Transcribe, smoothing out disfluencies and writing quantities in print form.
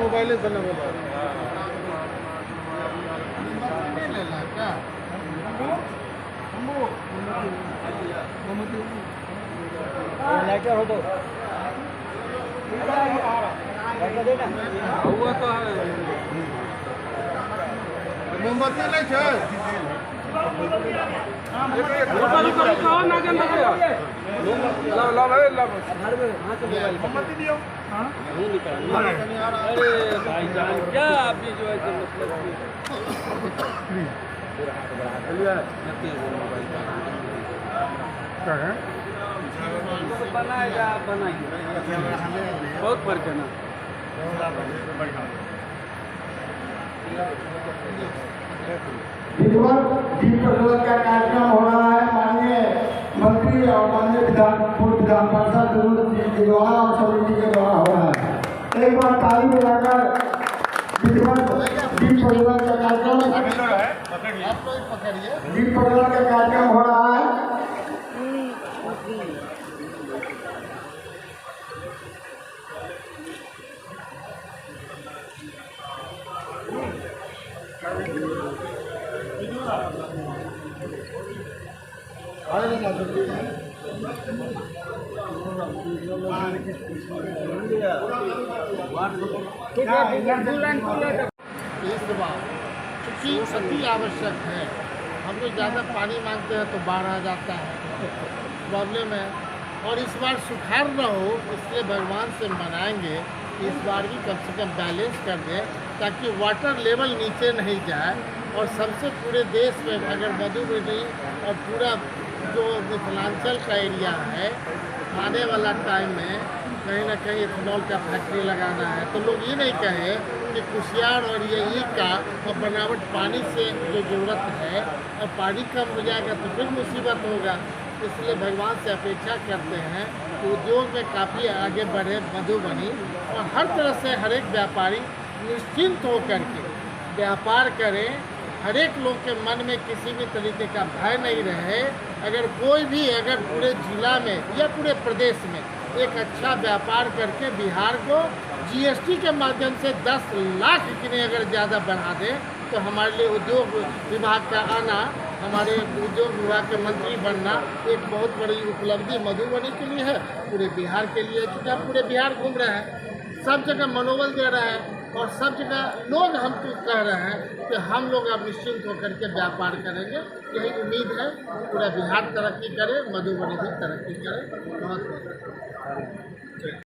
Mobile से क्या हो तो हुआ तो है मोमबत्ती नहीं है मोमबत्ती दियो। अरे भाईजान क्या आपने जो है क्या है बनाएगा बनाइए बहुत फर्क है ना। दीप प्रज्वलन का कार्यक्रम हो रहा है। माननीय मंत्री और माननीय विधान पार्षद के द्वारा और समिति के द्वारा हो रहा है। एक बार ताली बजाकर दीप प्रज्वलन का कार्यक्रम हो रहा है। क्योंकि अति आवश्यक है। हम लोग ज़्यादा पानी मांगते हैं तो बाढ़ आ जाता है, प्रॉब्लम है। और इस बार सुखाड़ न हो इसलिए भगवान से मनाएंगे कि इस बार भी कम से कम बैलेंस कर दें ताकि वाटर लेवल नीचे नहीं जाए। और सबसे पूरे देश में अगर मधुबनी और पूरा जो मिथिलांचल का एरिया है आने वाला टाइम में कहीं ना कहीं इथेनॉल का फैक्ट्री लगाना है तो लोग ये नहीं कहें कि कुशियार और यही का और बनावट पानी से जो ज़रूरत है और पानी कम हो जाएगा तो फिर मुसीबत होगा। इसलिए भगवान से अपेक्षा करते हैं कि उद्योग में काफ़ी आगे बढ़े मधुबनी और हर तरह से हर एक व्यापारी निश्चिंत होकर के व्यापार करें। हर एक लोग के मन में किसी भी तरीके का भय नहीं रहे। अगर कोई भी अगर पूरे जिला में या पूरे प्रदेश में एक अच्छा व्यापार करके बिहार को जीएसटी के माध्यम से 10 लाख किने अगर ज़्यादा बढ़ा दें तो हमारे लिए उद्योग विभाग का आना, हमारे उद्योग विभाग के मंत्री बनना एक बहुत बड़ी उपलब्धि मधुबनी के लिए है, पूरे बिहार के लिए। क्योंकि हम पूरे बिहार घूम रहे हैं, सब जगह मनोबल दे रहे हैं और सब जगह लोग हमको कह रहे हैं कि हम लोग अब निश्चिंत होकर के व्यापार करेंगे। यही उम्मीद है पूरा बिहार तरक्की करे, मधुबनी भी तरक्की करे। बहुत बहुत